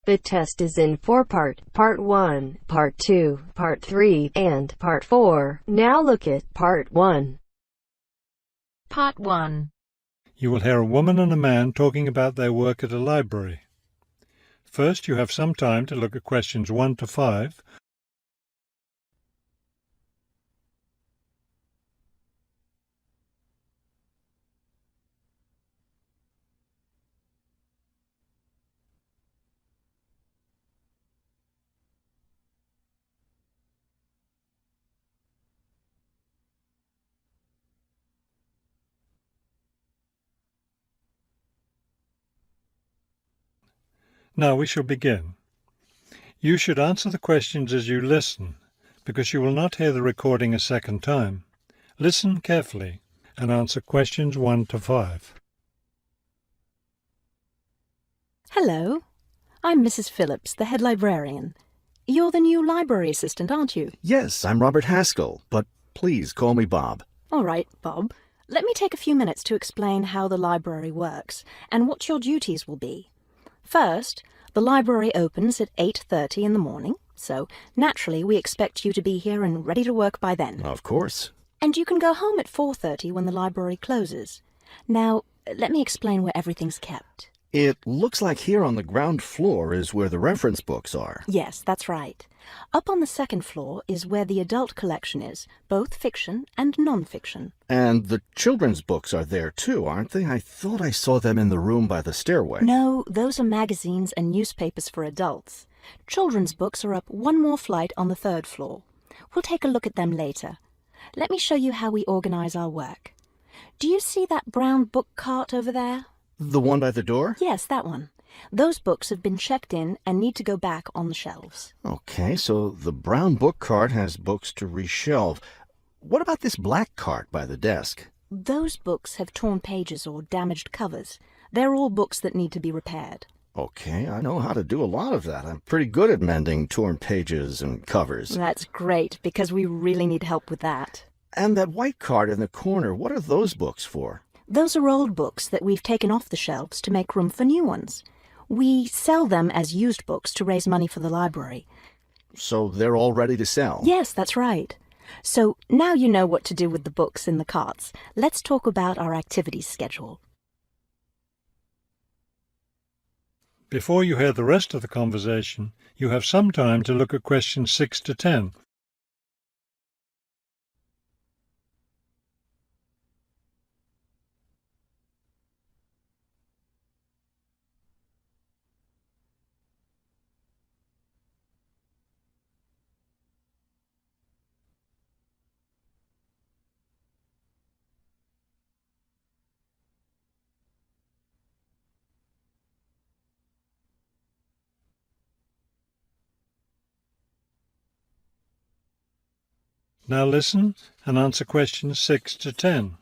The test is in 4 parts: Part 1, Part 2, Part 3, and Part 4. Now look at Part 1. Part 1. You will hear a woman and a man talking about their work at a library. First, you have some time to look at questions 1 to 5. Now we shall begin. You should answer the questions as you listen, because you will not hear the recording a second time. Listen carefully and answer questions 1 to 5. Hello, I'm Mrs. Phillips, the head librarian. You're the new library assistant, aren't you? Yes, I'm Robert Haskell, but please call me Bob. All right, Bob. Let me take a few minutes to explain how the library works and what your duties will be. First, the library opens at 8:30 in the morning, so naturally we expect you to be here and ready to work by then. Of course. And you can go home at 4:30 when the library closes. Now, let me explain where everything's kept. It looks like here on the ground floor is where the reference books are. Yes, that's right. Up on the second floor is where the adult collection is, both fiction and non-fiction. And the children's books are there too, aren't they? I thought I saw them in the room by the stairway. No, those are magazines and newspapers for adults. Children's books are up one more flight on the third floor. We'll take a look at them later. Let me show you how we organize our work. Do you see that brown book cart over there? The one by the door? Yes, that one. Those books have been checked in and need to go back on the shelves. Okay, so the brown book cart has books to reshelve. What about this black cart by the desk? Those books have torn pages or damaged covers. They're all books that need to be repaired. Okay, I know how to do a lot of that. I'm pretty good at mending torn pages and covers. That's great, because we really need help with that. And that white cart in the corner, what are those books for? Those are old books that we've taken off the shelves to make room for new ones. We sell them as used books to raise money for the library. So they're all ready to sell? Yes, that's right. So now you know what to do with the books in the carts. Let's talk about our activities schedule. Before you hear the rest of the conversation, you have some time to look at questions 6 to 10. Now listen and answer questions 6 to 10.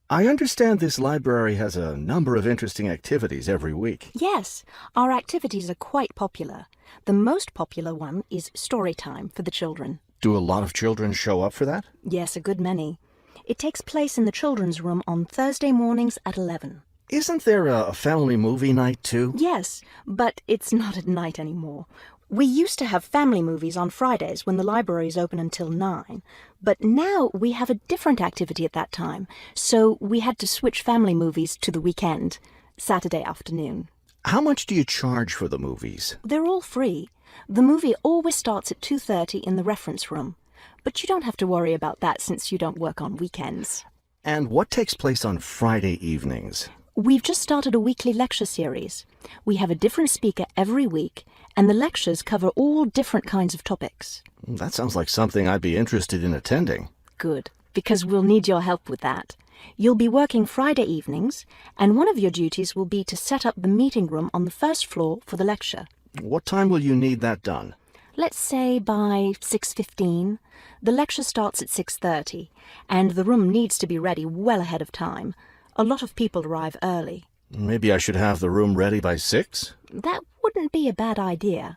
I understand this library has a number of interesting activities every week. Yes, our activities are quite popular. The most popular one is story time for the children. Do a lot of children show up for that? Yes, a good many. It takes place in the children's room on Thursday mornings at 11. Isn't there a family movie night too? Yes, but it's not at night anymore. We used to have family movies on Fridays when the library is open until 9, but now we have a different activity at that time, so we had to switch family movies to the weekend, Saturday afternoon. How much do you charge for the movies? They're all free. The movie always starts at 2:30 in the reference room, but you don't have to worry about that since you don't work on weekends. And what takes place on Friday evenings? We've just started a weekly lecture series. We have a different speaker every week, and the lectures cover all different kinds of topics. That sounds like something I'd be interested in attending. Good, because we'll need your help with that. You'll be working Friday evenings, and one of your duties will be to set up the meeting room on the first floor for the lecture. What time will you need that done? Let's say by 6:15. The lecture starts at 6:30, and the room needs to be ready well ahead of time. A lot of people arrive early. Maybe I should have the room ready by 6? That wouldn't be a bad idea.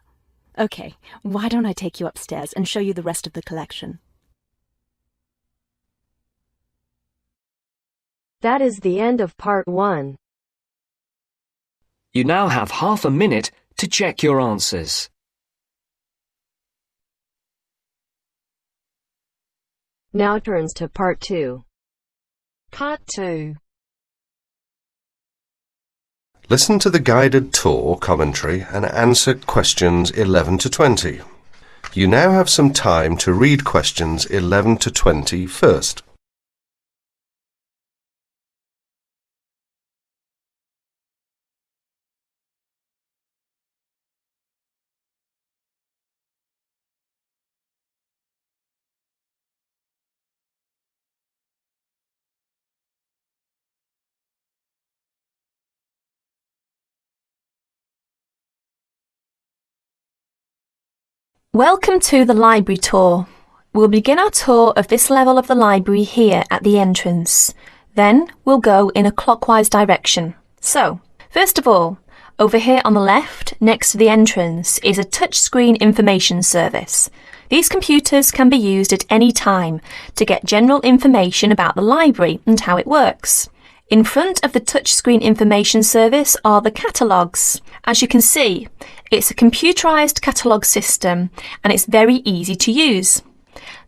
Okay, why don't I take you upstairs and show you the rest of the collection? That is the end of Part 1. You now have half a minute to check your answers. Now turns to Part 2. Part 2. Listen to the guided tour commentary and answer questions 11 to 20. You now have some time to read questions 11 to 20 first. Welcome to the library tour. We'll begin our tour of this level of the library here at the entrance. Then we'll go in a clockwise direction. So, first of all, over here on the left, next to the entrance, is a touchscreen information service. These computers can be used at any time to get general information about the library and how it works. In front of the touchscreen information service are the catalogues. As you can see, it's a computerized catalogue system and it's very easy to use.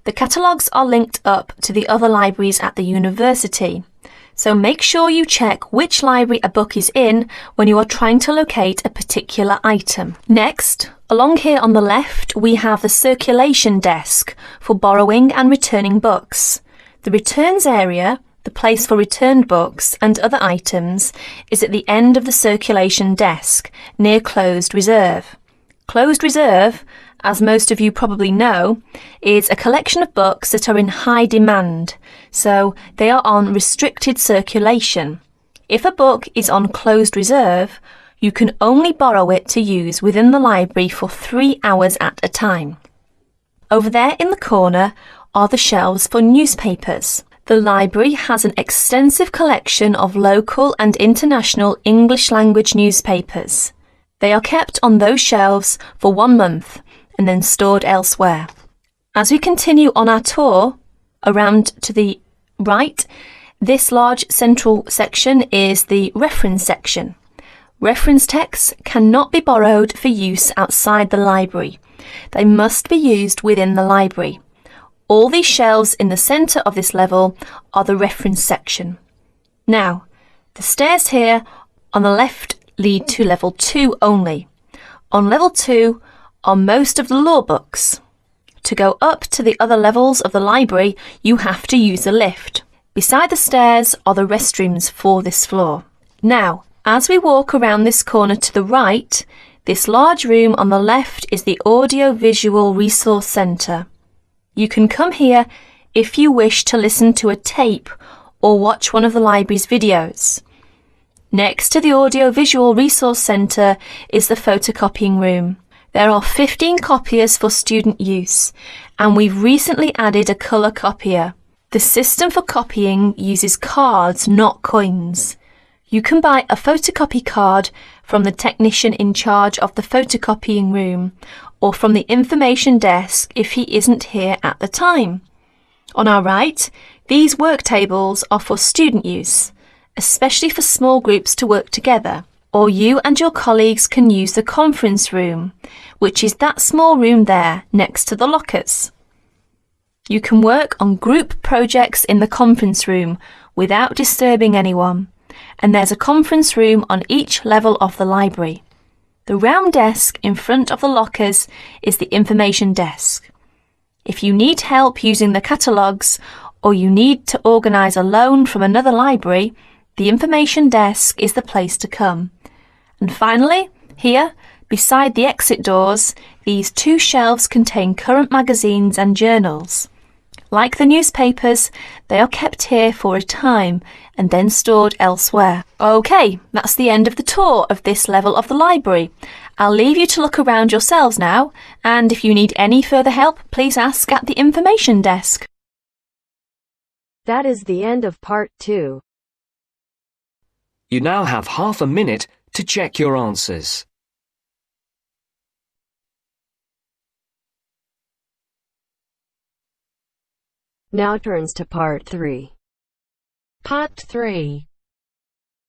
The catalogues are linked up to the other libraries at the university, so make sure you check which library a book is in when you are trying to locate a particular item. Next, along here on the left, we have the circulation desk for borrowing and returning books. The returns area, the place for returned books and other items, is at the end of the circulation desk, near Closed Reserve. Closed Reserve, as most of you probably know, is a collection of books that are in high demand, so they are on restricted circulation. If a book is on Closed Reserve, you can only borrow it to use within the library for 3 hours at a time. Over there in the corner are the shelves for newspapers. The library has an extensive collection of local and international English language newspapers. They are kept on those shelves for 1 month and then stored elsewhere. As we continue on our tour, around to the right, this large central section is the reference section. Reference texts cannot be borrowed for use outside the library. They must be used within the library. All these shelves in the centre of this level are the reference section. Now, the stairs here on the left lead to level 2 only. On level 2 are most of the law books. To go up to the other levels of the library, you have to use a lift. Beside the stairs are the restrooms for this floor. Now, as we walk around this corner to the right, this large room on the left is the Audio-Visual Resource Centre. You can come here if you wish to listen to a tape or watch one of the library's videos. Next to the Audio-Visual Resource Centre is the photocopying room. There are 15 copiers for student use, and we've recently added a colour copier. The system for copying uses cards, not coins. You can buy a photocopy card from the technician in charge of the photocopying room, or from the information desk if he isn't here at the time. On our right, these work tables are for student use, especially for small groups to work together, or you and your colleagues can use the conference room, which is that small room there next to the lockers. You can work on group projects in the conference room without disturbing anyone, and there's a conference room on each level of the library. The round desk in front of the lockers is the information desk. If you need help using the catalogues or you need to organise a loan from another library, the information desk is the place to come. And finally, here, beside the exit doors, these 2 shelves contain current magazines and journals. Like the newspapers, they are kept here for a time and then stored elsewhere. OK, that's the end of the tour of this level of the library. I'll leave you to look around yourselves now, and if you need any further help, please ask at the information desk. That is the end of Part 2. You now have half a minute to check your answers. Now turns to Part 3. Part 3.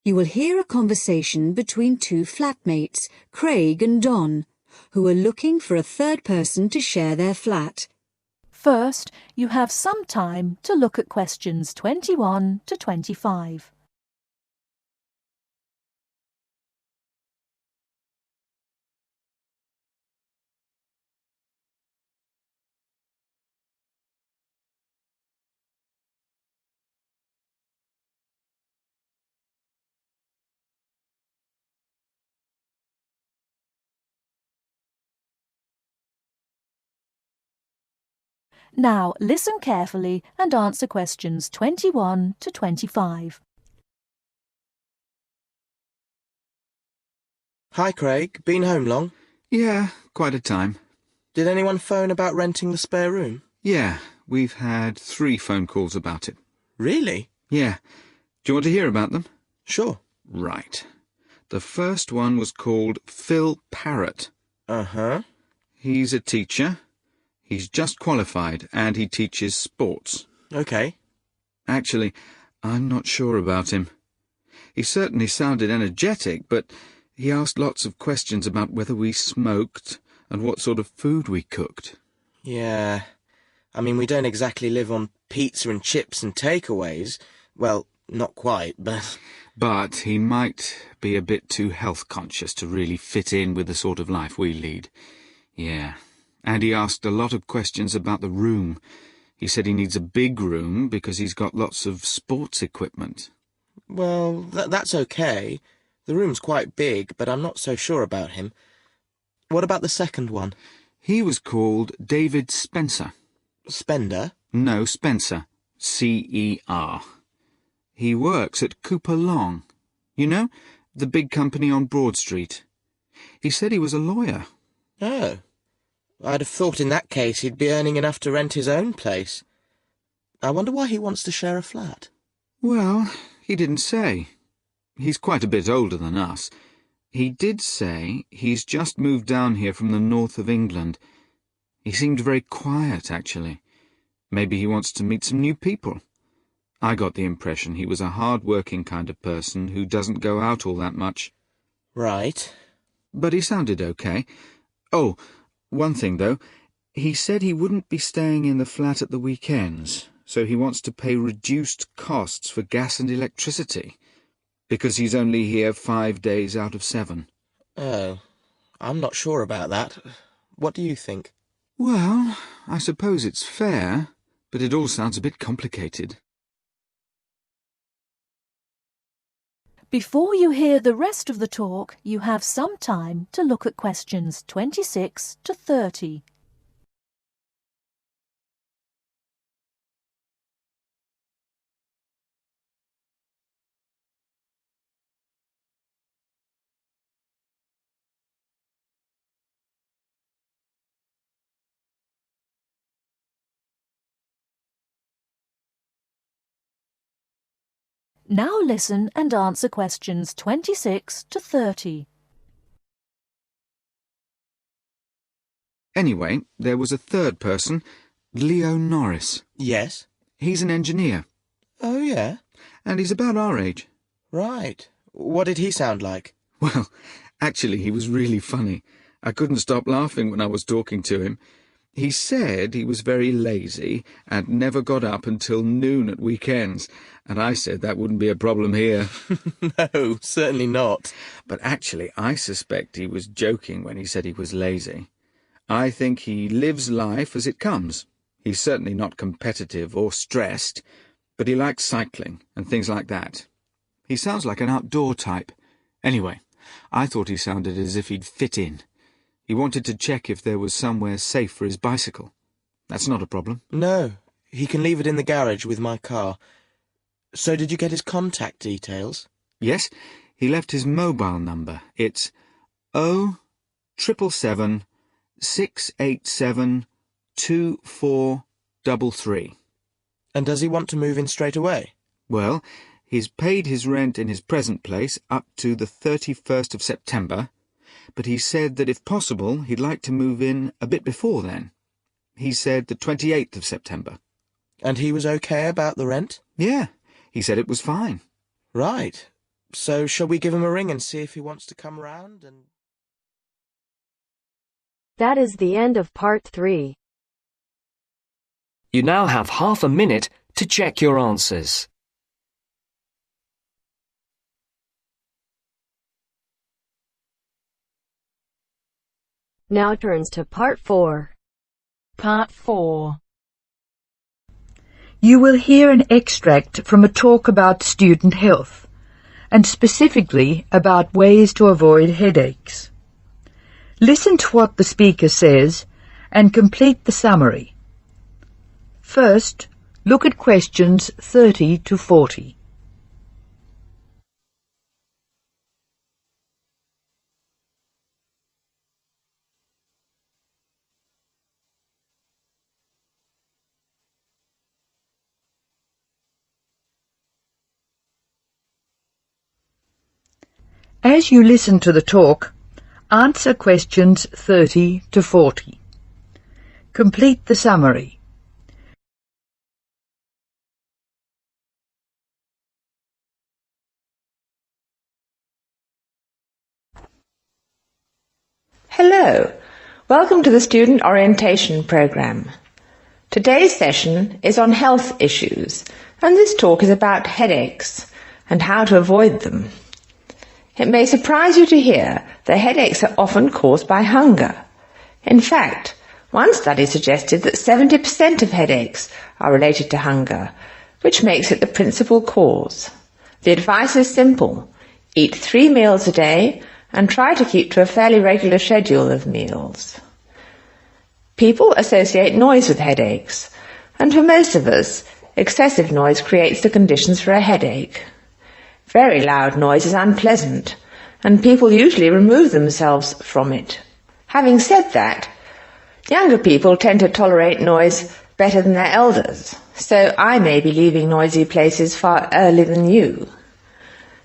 You will hear a conversation between two flatmates, Craig and Don, who are looking for a third person to share their flat. First, you have some time to look at questions 21 to 25. Now listen carefully and answer questions 21 to 25. Hi, Craig. Been home long? Yeah, quite a time. Did anyone phone about renting the spare room? Yeah, we've had 3 phone calls about it. Really? Yeah. Do you want to hear about them? Sure. Right. The first one was called Phil Parrott. Uh-huh. He's a teacher. He's just qualified, and he teaches sports. OK. Actually, I'm not sure about him. He certainly sounded energetic, but he asked lots of questions about whether we smoked and what sort of food we cooked. Yeah. I mean, we don't exactly live on pizza and chips and takeaways. Well, not quite, but... But he might be a bit too health-conscious to really fit in with the sort of life we lead. Yeah. And he asked a lot of questions about the room. He said he needs a big room because he's got lots of sports equipment. Well, that's OK. The room's quite big, but I'm not so sure about him. What about the second one? He was called David Spencer. Spender? No, Spencer. C-E-R. He works at Cooper Long. You know, the big company on Broad Street. He said he was a lawyer. Oh. I'd have thought in that case he'd be earning enough to rent his own place. I wonder why he wants to share a flat. Well, he didn't say. He's quite a bit older than us. He did say he's just moved down here from the north of England. He seemed very quiet, actually. Maybe he wants to meet some new people. I got the impression he was a hard-working kind of person who doesn't go out all that much. Right. But he sounded okay. Oh, one thing, though. He said he wouldn't be staying in the flat at the weekends, so he wants to pay reduced costs for gas and electricity, because he's only here 5 days out of 7. Oh, I'm not sure about that. What do you think? Well, I suppose it's fair, but it all sounds a bit complicated. Before you hear the rest of the talk, you have some time to look at questions 26 to 30. Now listen and answer questions 26 to 30. Anyway, there was a third person, Leo Norris. Yes? He's an engineer. Oh, yeah? And he's about our age. Right. What did he sound like? Well, actually, he was really funny. I couldn't stop laughing when I was talking to him. He said he was very lazy and never got up until noon at weekends, and I said that wouldn't be a problem here. No, certainly not. But actually, I suspect he was joking when he said he was lazy. I think he lives life as it comes. He's certainly not competitive or stressed, but he likes cycling and things like that. He sounds like an outdoor type. Anyway, I thought he sounded as if he'd fit in. He wanted to check if there was somewhere safe for his bicycle. That's not a problem. No, he can leave it in the garage with my car. So did you get his contact details? Yes, he left his mobile number. It's 0777 687 2433. And does he want to move in straight away? Well, he's paid his rent in his present place up to the 31st of September, but he said that if possible he'd like to move in a bit before then. He said the 28th of September. And he was okay about the rent? Yeah, he said it was fine. Right. So shall we give him a ring and see if he wants to come round and... That is the end of part 3. You now have half a minute to check your answers. Now turns to part 4. Part 4. You will hear an extract from a talk about student health, and specifically about ways to avoid headaches. Listen to what the speaker says and complete the summary. First, look at questions 30 to 40. As you listen to the talk, answer questions 30 to 40. Complete the summary. Hello, welcome to the Student Orientation Programme. Today's session is on health issues, and this talk is about headaches and how to avoid them. It may surprise you to hear that headaches are often caused by hunger. In fact, one study suggested that 70% of headaches are related to hunger, which makes it the principal cause. The advice is simple. Eat 3 meals a day and try to keep to a fairly regular schedule of meals. People associate noise with headaches, and for most of us, excessive noise creates the conditions for a headache. Very loud noise is unpleasant, and people usually remove themselves from it. Having said that, younger people tend to tolerate noise better than their elders, so I may be leaving noisy places far earlier than you.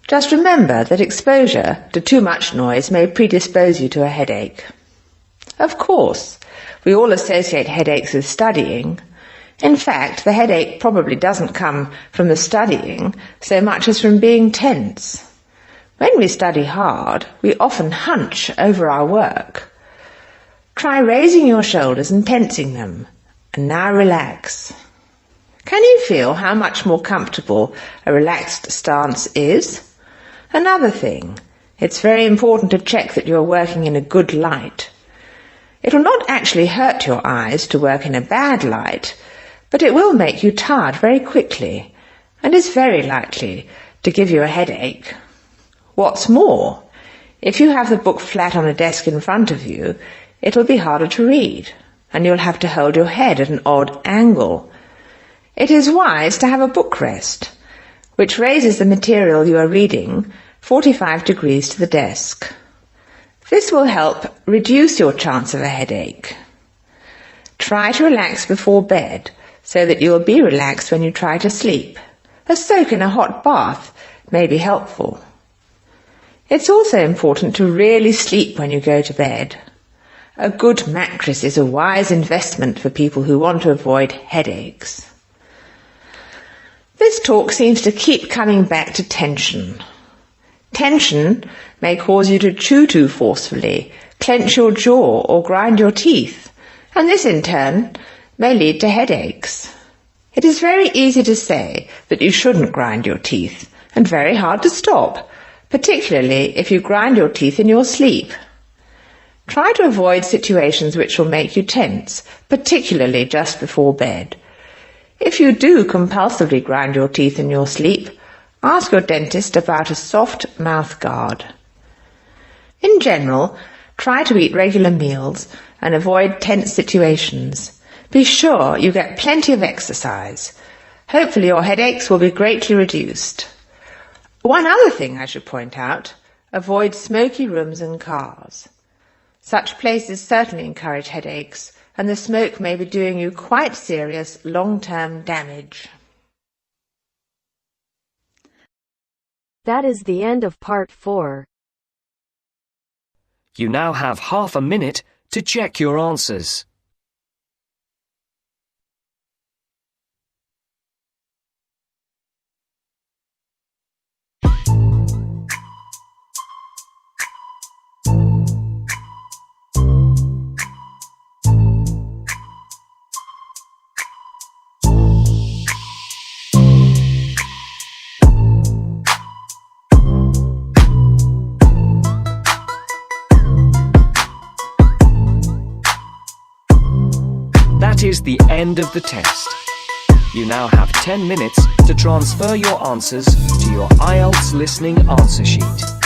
Just remember that exposure to too much noise may predispose you to a headache. Of course, we all associate headaches with studying. In fact, the headache probably doesn't come from the studying so much as from being tense. When we study hard, we often hunch over our work. Try raising your shoulders and tensing them, and now relax. Can you feel how much more comfortable a relaxed stance is? Another thing, it's very important to check that you're working in a good light. It will not actually hurt your eyes to work in a bad light, but it will make you tired very quickly, and is very likely to give you a headache. What's more, if you have the book flat on a desk in front of you, it will be harder to read, and you'll have to hold your head at an odd angle. It is wise to have a book rest, which raises the material you are reading 45 degrees to the desk. This will help reduce your chance of a headache. Try to relax before bed, so that you will be relaxed when you try to sleep. A soak in a hot bath may be helpful. It's also important to really sleep when you go to bed. A good mattress is a wise investment for people who want to avoid headaches. This talk seems to keep coming back to tension. Tension may cause you to chew too forcefully, clench your jaw or grind your teeth, and this in turn may lead to headaches. It is very easy to say that you shouldn't grind your teeth, and very hard to stop, particularly if you grind your teeth in your sleep. Try to avoid situations which will make you tense, particularly just before bed. If you do compulsively grind your teeth in your sleep, ask your dentist about a soft mouth guard. In general, try to eat regular meals and avoid tense situations. Be sure you get plenty of exercise. Hopefully your headaches will be greatly reduced. One other thing I should point out, avoid smoky rooms and cars. Such places certainly encourage headaches, and the smoke may be doing you quite serious long-term damage. That is the end of part 4. You now have half a minute to check your answers. That is the end of the test. You now have 10 minutes to transfer your answers to your Ielts listening answer sheet.